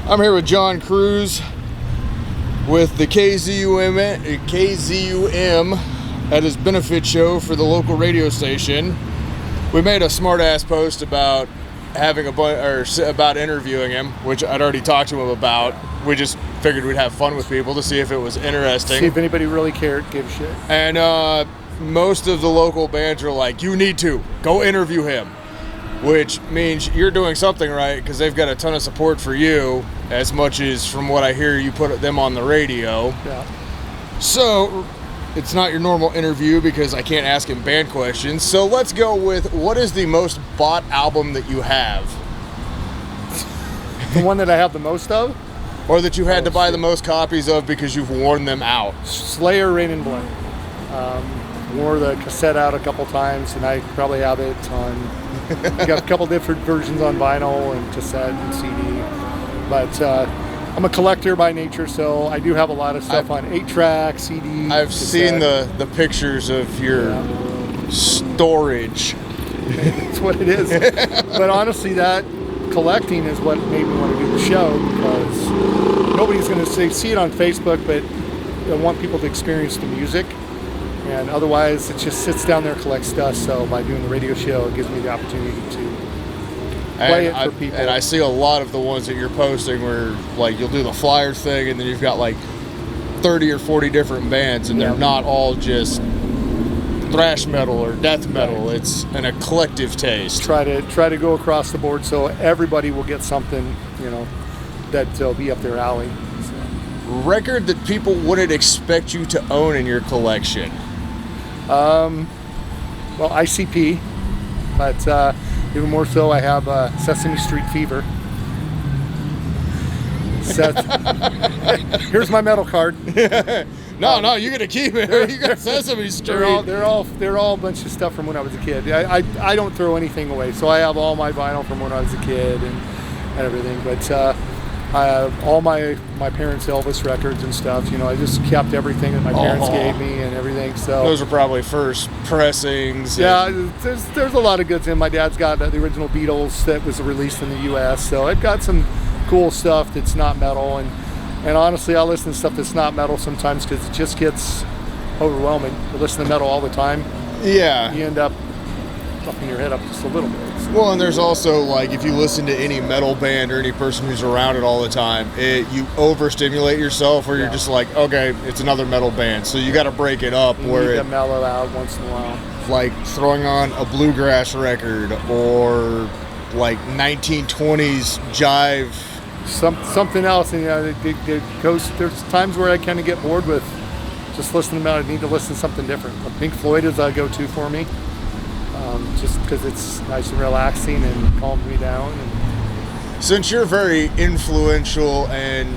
I'm here with John Kruse with the KZUM at his benefit show for the local radio station. We made a smart-ass post about having about interviewing him, which I'd already talked to him about. We just figured we'd have fun with people to see if it was interesting. See if anybody really cared, give a shit. And most of the local bands are like, you need to go interview him, which means you're doing something right because they've got a ton of support for you, as much as from what I hear you put them on the radio. Yeah. So it's not your normal interview because I can't ask him band questions. So let's go with, what is the most bought album that you have? The one that I have the most of? Or that you had to buy the most copies of because you've worn them out? Slayer, Rain and Blood. Wore the cassette out a couple times, and I probably have it on. Got a couple different versions on vinyl and cassette and CD. But I'm a collector by nature, so I do have a lot of stuff on 8-track, CD. I've cassette. seen the pictures of your storage. That's what it is. But honestly, that collecting is what made me want to do the show, because nobody's going to see it on Facebook, but I want people to experience the music. And otherwise, it just sits down there and collects dust. So by doing the radio show, it gives me the opportunity to play it for people. And I see a lot of the ones that you're posting where, like, you'll do the flyer thing, and then you've got like 30 or 40 different bands, and they're not all just thrash metal or death metal. Right. It's an eclectic taste. Try to go across the board so everybody will get something, that'll be up their alley. So. Record that people wouldn't expect you to own in your collection. Well, ICP, but even more so, I have Sesame Street Fever. Here's my metal card. No, you gotta keep it. You got Sesame Street. They're all a bunch of stuff from when I was a kid. I don't throw anything away, so I have all my vinyl from when I was a kid and everything. But I have all my parents' Elvis records and stuff. I just kept everything that my parents gave me and everything. So those are probably first pressings. Yeah, there's a lot of goods in. My dad's got the original Beatles that was released in the U.S. So I've got some cool stuff that's not metal, and honestly, I listen to stuff that's not metal sometimes because it just gets overwhelming. You listen to metal all the time. Yeah. You end up fucking your head up just a little bit. So. Well, and there's also, like, if you listen to any metal band or any person who's around it all the time, you overstimulate yourself, where you're just like, okay, it's another metal band. So you got to break it up. You need to mellow out once in a while. Like throwing on a bluegrass record or like 1920s jive. Something else, and there's times where I kind of get bored with just listening to it. I need to listen to something different. Pink Floyd is a go-to for me, just because it's nice and relaxing and calms me down. Since you're very influential and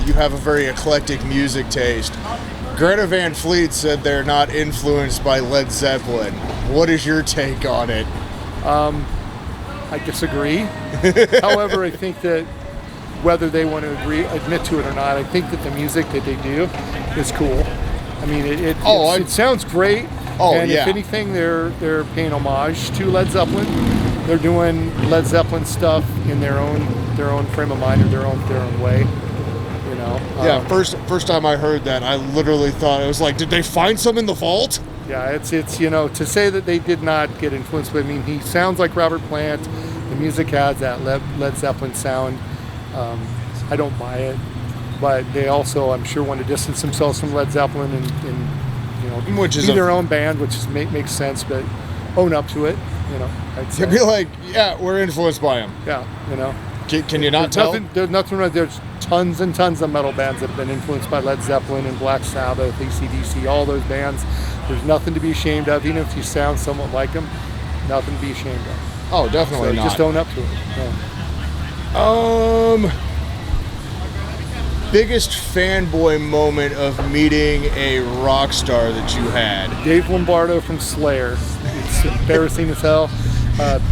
you have a very eclectic music taste, Greta Van Fleet said they're not influenced by Led Zeppelin. What is your take on it? I disagree. However, I think that whether they want to admit to it or not, I think that the music that they do is cool. I mean, it sounds great. And if anything, they're paying homage to Led Zeppelin. They're doing Led Zeppelin stuff in their own frame of mind or their own way. Yeah. First time I heard that, I literally thought, it was like, did they find some in the vault? Yeah, it's to say that they did not get influenced, but I mean, he sounds like Robert Plant. The music has that Led Zeppelin sound. I don't buy it, but they also, I'm sure, want to distance themselves from Led Zeppelin and which is be their own band, which makes sense, but own up to it. I'd say. It'd be like, yeah, we're influenced by them. Yeah, Can you not tell? There's nothing wrong. There's tons and tons of metal bands that have been influenced by Led Zeppelin and Black Sabbath, AC/DC, all those bands. There's nothing to be ashamed of, even if you sound somewhat like them. Nothing to be ashamed of. Oh, definitely not. Just own up to it. Yeah. Biggest fanboy moment of meeting a rock star that you had? Dave Lombardo from Slayer. It's embarrassing as hell.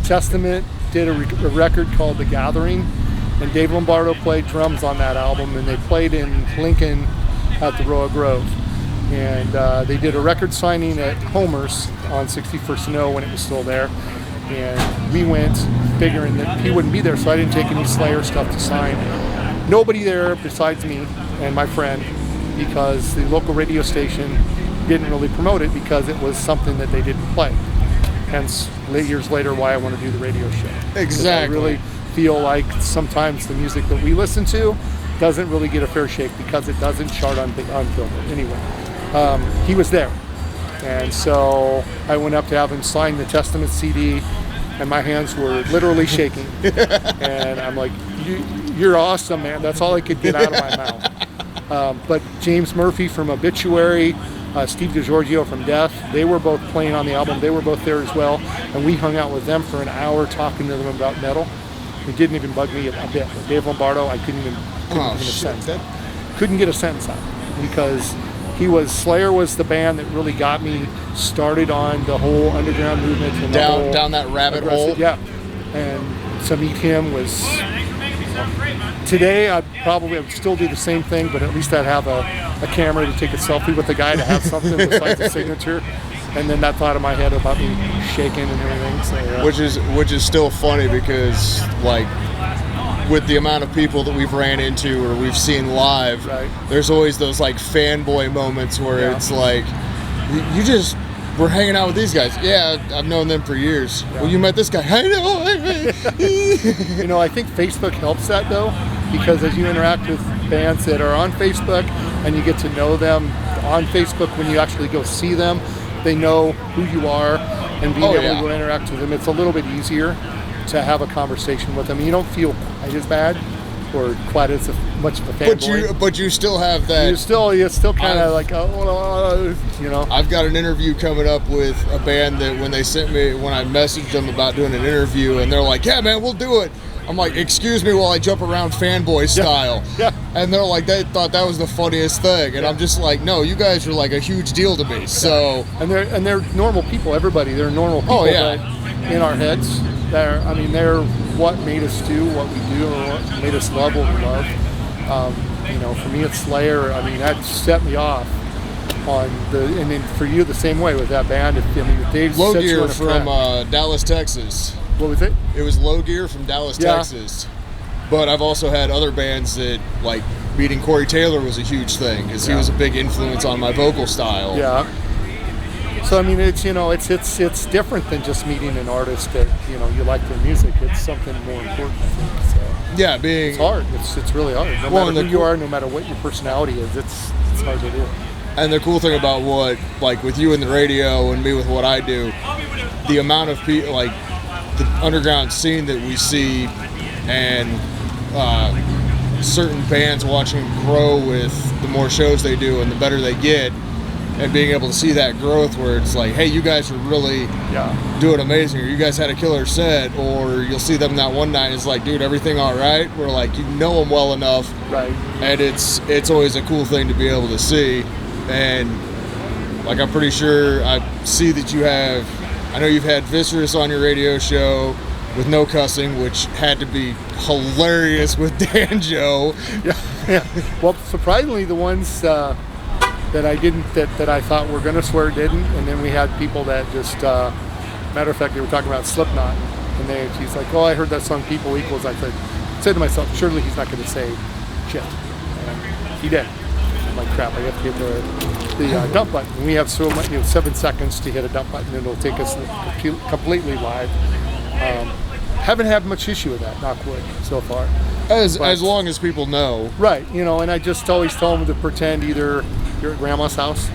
Testament did a record called The Gathering, and Dave Lombardo played drums on that album, and they played in Lincoln at the Royal Grove. And they did a record signing at Homer's on 61st and O when it was still there. And we went figuring that he wouldn't be there, so I didn't take any Slayer stuff to sign. nobody there besides me and my friend, because the local radio station didn't really promote it because it was something that they didn't play. Hence, years later, why I want to do the radio show. Exactly. I really feel like sometimes the music that we listen to doesn't really get a fair shake because it doesn't chart on film. Anyway, he was there. And so I went up to have him sign the Testament CD, and my hands were literally shaking. And I'm like, you're awesome, man. That's all I could get out of my mouth. But James Murphy from Obituary, Steve DiGiorgio from Death, they were both playing on the album. They were both there as well. And we hung out with them for an hour talking to them about metal. It didn't even bug me a bit. But Dave Lombardo, I couldn't get a sentence out because Slayer was the band that really got me started on the whole underground movement and down that rabbit hole. Yeah, and to meet him was. Today, I would still do the same thing, but at least I'd have a camera to take a selfie with the guy to have something besides a signature. And then that thought in my head about me shaking and everything. So, yeah. Which is still funny because like. With the amount of people that we've ran into or we've seen live, right. There's always those like fanboy moments where it's like, you just were hanging out with these guys. Yeah, I've known them for years. Yeah. Well, you met this guy. I know. You know, I think Facebook helps that though, because as you interact with bands that are on Facebook and you get to know them on Facebook, when you actually go see them, they know who you are, and being able to interact with them, it's a little bit easier to have a conversation with them. You don't feel quite as bad or quite as much of a fanboy. But you still have that. You're still kind of like, you know. I've got an interview coming up with a band that when I messaged them about doing an interview, and they're like, yeah, man, we'll do it. I'm like, excuse me while I jump around fanboy style. Yeah. And they're like, they thought that was the funniest thing. And I'm just like, no, you guys are like a huge deal to me. So. And they're normal people, everybody. They're normal people in our heads. They're what made us do what we do, or what made us love what we love. You know, for me, it's Slayer. I mean, that set me off on and then for you the same way with that band. If they Low Gear from Dallas, Texas. What was it? It was Low Gear from Dallas, Texas. But I've also had other bands that, like, meeting Corey Taylor was a huge thing because he was a big influence on my vocal style. Yeah. So I mean, it's it's different than just meeting an artist that you like their music. It's something more important, I think. So yeah, it's hard. It's really hard. No matter who you are, no matter what your personality is, it's hard to do. And the cool thing about what, like, with you in the radio and me with what I do, the amount of people, like, the underground scene that we see, and certain bands watching them grow with the more shows they do and the better they get. And being able to see that growth where it's like, hey, you guys are really doing amazing, or you guys had a killer set, or you'll see them that one night and it's like, dude, everything all right? We're like, you know them well enough. Right. And it's always a cool thing to be able to see. And like, I'm pretty sure I see that I know you've had Viscerous on your radio show with no cussing, which had to be hilarious with Danjo. Yeah. Well, surprisingly, the ones that I didn't, that I thought were going to swear didn't, and then we had people that just, matter of fact, they were talking about Slipknot, and she's like, oh, I heard that song People Equals. I said to myself, surely he's not going to say shit. And he did. I'm like, crap, I have to hit the dump button. And we have so much, 7 seconds to hit a dump button, and it'll take us completely live. Haven't had much issue with that, knock wood, so far. As long as people know. Right, and I just always tell them to pretend either you're at grandma's house.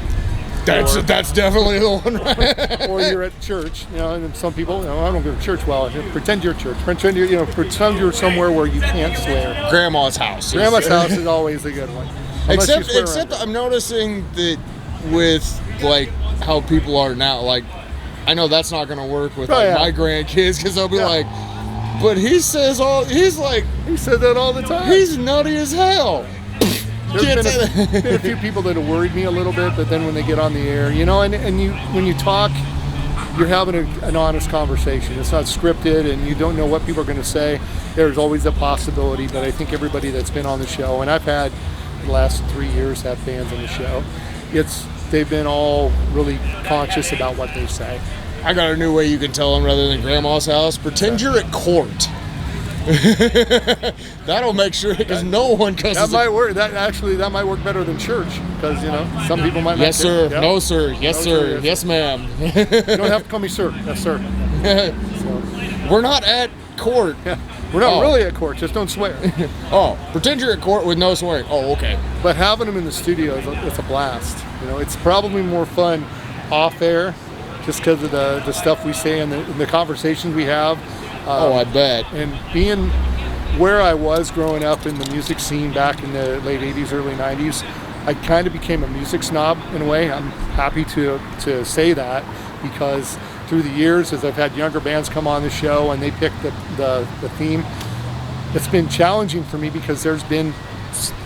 That's definitely the one, right? Or you're at church, and some people, I don't go to church well. Pretend you're at church. Pretend you're somewhere where you can't swear. Grandma's house. Grandma's house is always a good one. Except I'm noticing that with, like, how people are now, like, I know that's not going to work with my grandkids, because they'll be like, but he says that all the time. He's nutty as hell. There's been a few people that have worried me a little bit, but then when they get on the air, when you talk, you're having an honest conversation. It's not scripted, and you don't know what people are going to say. There's always a possibility, but I think everybody that's been on the show, and I've had the last 3 years have fans on the show, they've been all really conscious about what they say. I got a new way you can tell them rather than grandma's house. Pretend you're at court. That'll make sure, because no one cusses. That might work. That might work better than church, because some people might. Yes, sir. Yeah. No, sir. Yes, No, sir. sir. Yes, ma'am. You don't have to call me sir. Yes, sir. We're not at court. Yeah. We're not really at court. Just don't swear. Pretend you're at court with no swearing. Oh, okay. But having them in the studio it's a blast. It's probably more fun off air, just because of the stuff we say and the conversations we have. I bet. And being where I was growing up in the music scene back in the late 80s, early 90s, I kind of became a music snob in a way. I'm happy to say that, because through the years, as I've had younger bands come on the show and they pick the theme, it's been challenging for me, because there's been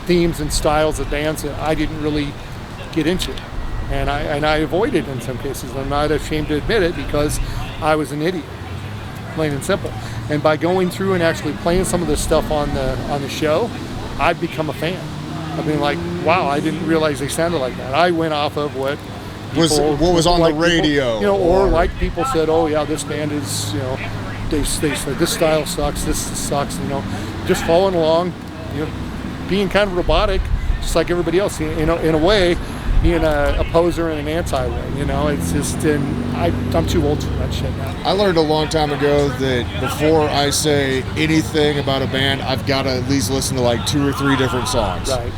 themes and styles of bands that I didn't really get into. And I avoided in some cases. I'm not ashamed to admit it, because I was an idiot, plain and simple. And by going through and actually playing some of this stuff on the show, I've become a fan. I've been like, wow, I didn't realize they sounded like that. I went off of what was on the radio, people, or like people said, oh yeah, this band is, they said this style sucks, this sucks, just following along, being kind of robotic, just like everybody else, in a way, being a poser and an anti-way, it's just, I'm too old for that shit now. I learned a long time ago that before I say anything about a band, I've got to at least listen to like 2 or 3 different songs. Right.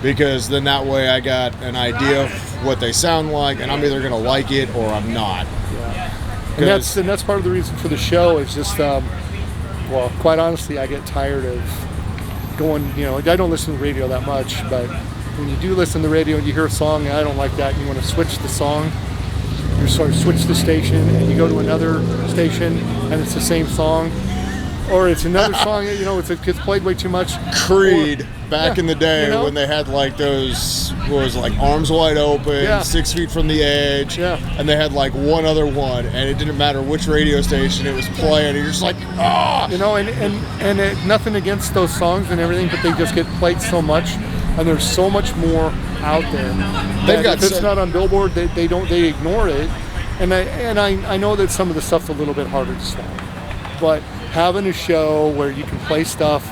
Because then that way I got an idea of what they sound like, and I'm either going to like it or I'm not. Yeah. And that's part of the reason for the show is just, quite honestly, I get tired of going, I don't listen to the radio that much, but when you do listen to the radio and you hear a song and I don't like that, and you want to switch the song, you sort of switch the station and you go to another station and it's the same song, or it's another song, it gets played way too much. Creed, back in the day when they had like those, what was it, like Arms Wide Open, 6 Feet from the Edge, and they had like one other one, and it didn't matter which radio station it was playing, and you're just like, and nothing against those songs and everything, but they just get played so much, and there's so much more out there. If it's not on Billboard, they ignore it, and I know that some of the stuff's a little bit harder to swallow, but having a show where you can play stuff,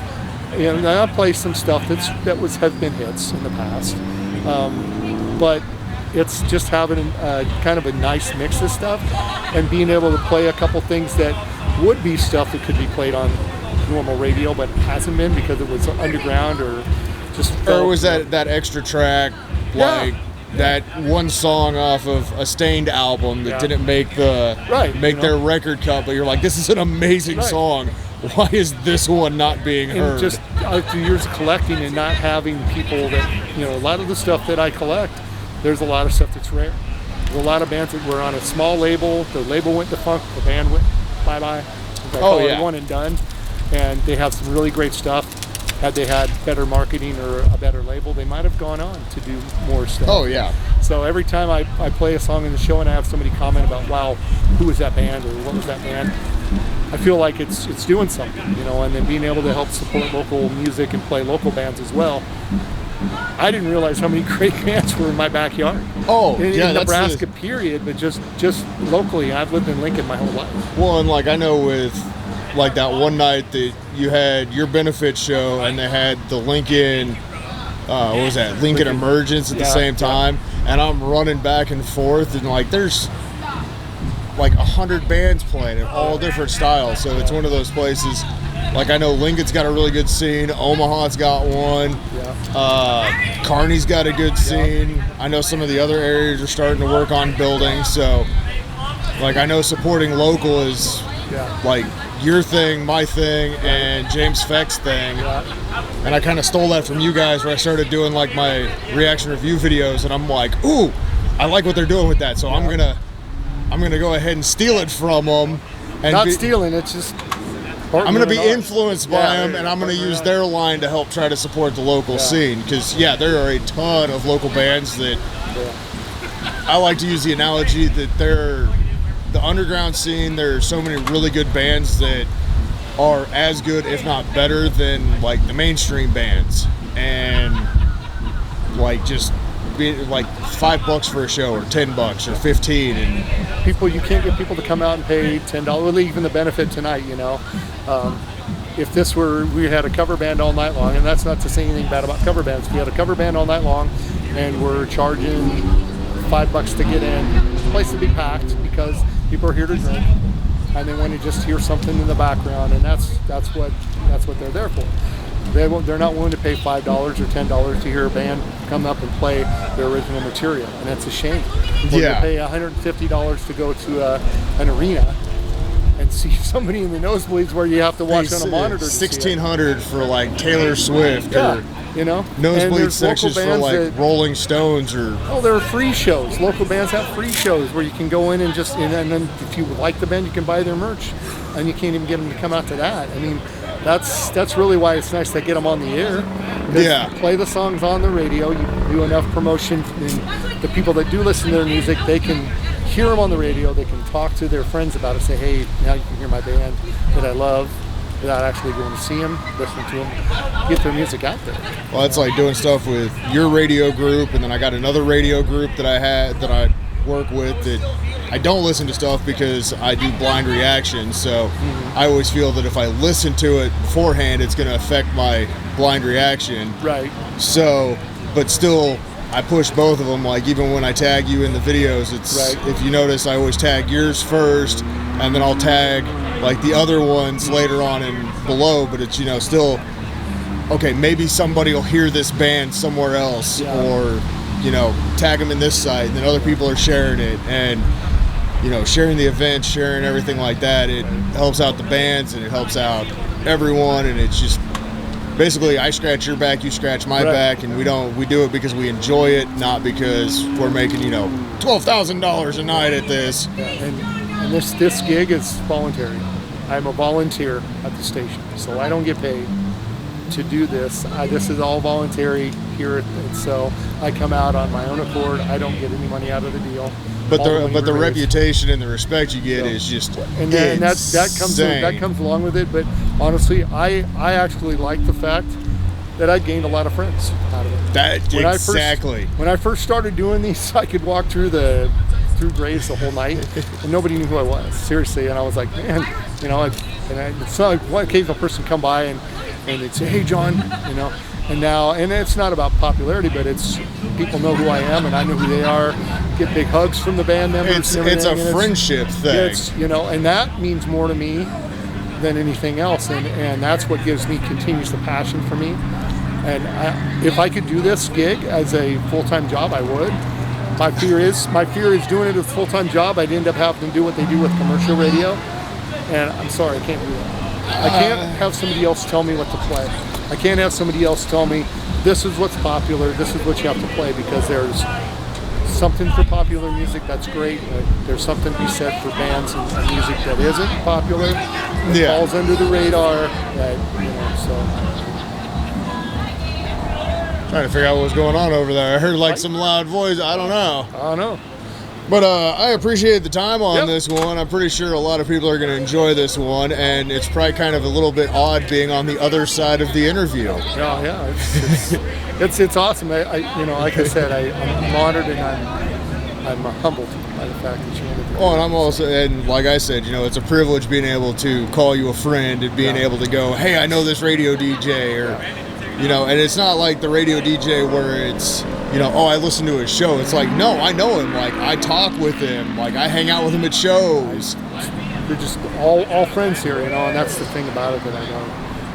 I play some stuff has been hits in the past, but it's just having kind of a nice mix of stuff, and being able to play a couple things that would be stuff that could be played on normal radio, but hasn't been because it was underground or just. Or was that extra track, like that one song off of a Stained album that didn't make their record cut, but you're like, this is an amazing song. Why is this one not being heard? And just after years of collecting and not having people that, a lot of the stuff that I collect, there's a lot of stuff that's rare. There's a lot of bands that were on a small label, the label went defunct, the band went bye-bye. One and done. And they have some really great stuff. Had they had better marketing or a better label, they might have gone on to do more stuff. Oh, yeah. So every time I play a song in the show and I have somebody comment about, wow, who was that band or what was that band, I feel like it's doing something, and then being able to help support local music and play local bands as well. I didn't realize how many great bands were in my backyard. In Nebraska, period, but just locally. I've lived in Lincoln my whole life. Well, and I know with that one night that you had your benefit show and they had the Lincoln, what was that? Lincoln Emergence at the same time, and I'm running back and forth, and there's 100 bands playing in all different styles. So it's one of those places. I know Lincoln's got a really good scene. Omaha's got one. Kearney's got a good scene. I know some of the other areas are starting to work on building. So, I know supporting local is your thing, my thing, and James Feck's thing. And I kind of stole that from you guys where I started doing my reaction review videos, and I'm like, ooh, I like what they're doing with that. So I'm gonna go ahead and steal it from them. And not stealing, it's just. I'm going to be influenced by them, and I'm going to use their line to help try to support the local scene. Because, there are a ton of local bands that I like to use the analogy that they're the underground scene. There are so many really good bands that are as good, if not better, than the mainstream bands. And just be $5 for a show, or $10 or $15, and you can't get people to come out and pay $10. Even the benefit tonight, if this were, we had a cover band all night long, and that's not to say anything bad about cover bands. If we had a cover band all night long and we're charging $5 to get in, the place would be packed because people are here to drink and they want to just hear something in the background, and that's what they're there for. They're not willing to pay $5 or $10 to hear a band come up and play their original material, and that's a shame. Or Yeah. to pay $150 to go to an arena and see somebody in the nosebleeds where you have to watch on a monitor. $1,600 for like Taylor Swift, or you know, nosebleed sections for like Rolling Stones, or there are free shows. Local bands have free shows where you can go in and just, and then if you like the band, you can buy their merch, and you can't even get them to come out to that. I mean, that's really why it's nice to get them on the air. Yeah. You play the songs on the radio. You do enough promotion, and the people that do listen to their music, they can hear them on the radio. They can talk to their friends about it. Say, hey, now you can hear my band that I love, without actually going to see them, listening to them, get their music out there. Well, that's like doing stuff with your radio group, and then I got another radio group that I work with that I don't listen to stuff because I do blind reaction. So I always feel that if I listen to it beforehand, it's going to affect my blind reaction. Right. So, but still, I push both of them. Like even when I tag you in the videos, it's right. If you notice, I always tag yours first, and then I'll tag like the other ones later on and below. But it's, you know, still okay. Maybe somebody will hear this band somewhere else, or you know, tag them in this site, and then other people are sharing it, and you know, sharing the event, sharing everything like that. It helps out the bands, and it helps out everyone, and it's just basically I scratch your back, you scratch my back, and we do it because we enjoy it, not because we're making, you know, $12,000 a night at this. And this gig is voluntary. I'm a volunteer at the station, so I don't get paid to do this. This is all voluntary here, and so I come out on my own accord. I don't get any money out of the deal. But the reputation and the respect you get is just and that comes along with it. But honestly, I actually like the fact that I gained a lot of friends out of it. When I first started doing these, I could walk through graves the whole night, and nobody knew who I was, seriously. And I was like, man, you know, it's not like one occasional person come by and they'd say, hey, John, you know. And it's not about popularity, but it's people know who I am, and I know who they are. Get big hugs from the band members. It's a friendship thing. You know, and that means more to me than anything else, and that's what continues the passion for me. And if I could do this gig as a full-time job, I would. My fear is doing it as a full-time job, I'd end up having to do what they do with commercial radio, and I'm sorry, I can't do that. I can't have somebody else tell me what to play. I can't have somebody else tell me this is what's popular, this is what you have to play, because there's something for popular music that's great, but there's something to be said for bands and music that isn't popular, that falls under the radar, that, you know, so. Trying to figure out what was going on over there. I heard like some loud voice. I don't know. But I appreciate the time on this one. I'm pretty sure a lot of people are going to enjoy this one, and it's probably kind of a little bit odd being on the other side of the interview. Yeah, it's awesome. You know, like I said, I'm honored and I'm humbled by the fact that you wanted to. Oh, and I'm also, and like I said, you know, it's a privilege being able to call you a friend and being able to go, hey, I know this radio DJ, or. You know, and it's not like the radio DJ where it's, you know, oh, I listen to his show. It's like, no, I know him. Like, I talk with him. Like, I hang out with him at shows. They're just all friends here, you know, and that's the thing about it that I know,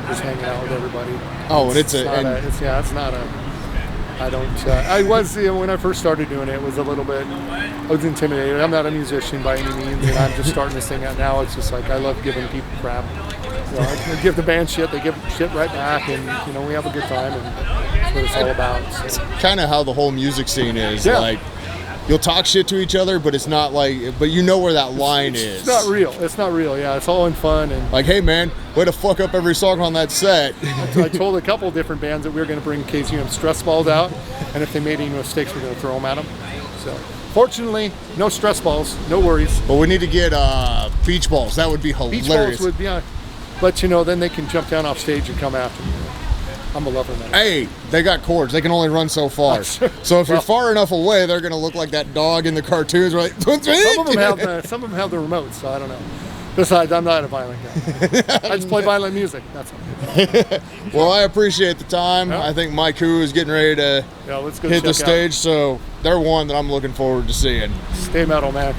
just hanging out with everybody. Oh, I was, you know, when I first started doing it, it was a little bit, I was intimidated. I'm not a musician by any means, and I'm just starting this thing out now. It's just like, I love giving people crap. You know, I give the band shit, they give shit right back, and, you know, we have a good time, and that's what it's all about. So. It's kind of how the whole music scene is. Like, you'll talk shit to each other, but it's not like, but you know where that line is. It's not real. It's not real. Yeah, it's all in fun. And like, hey, man, way to fuck up every song on that set. I told a couple of different bands that we were going to bring KZUM stress balls out, and if they made any mistakes, we're going to throw them at them. So. Fortunately, no stress balls, no worries. But we need to get beach balls. That would be hilarious. Beach balls would be, but you know, then they can jump down off stage and come after me. I'm a lover of that. Hey, they got cords. They can only run so far. So if you're far enough away, they're going to look like that dog in the cartoons. Right? Some of them have the remotes, so I don't know. Besides, I'm not a violent guy. I just play violent music. That's all. Well, I appreciate the time. Yeah. I think My Coup is getting ready to Yeah, let's go hit the check out. stage, so they're one that I'm looking forward to seeing. Stay metal, man.